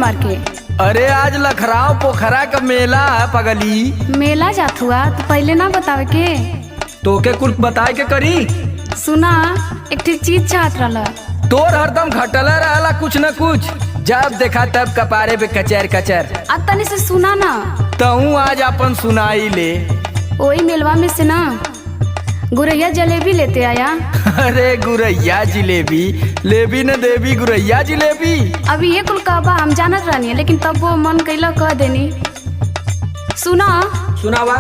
शनिवार के। अरे आज लखराव पोखरा का मेला है पगली। मेला जात हुआ तो पहले ना बतावे के। तोके कुछ बताए के करी। सुना एक ठे चीज चाहत रहला। तोर हरदम घटला रहला कुछ न कुछ, जब देखा तब कपारे पे कचर कचर। अब तनी से सुना ना। तहू आज अपन सुनाई ले। वही मेलवा में से ना गुरैया जलेबी लेते आया। अरे गुरैया जिलेबी लेबी न देवी, गुरैया जिलेबी। अभी ये कुल कहबा हम जानत रहनी, लेकिन तब वो मन कैला कह देनी। सुना सुनावा।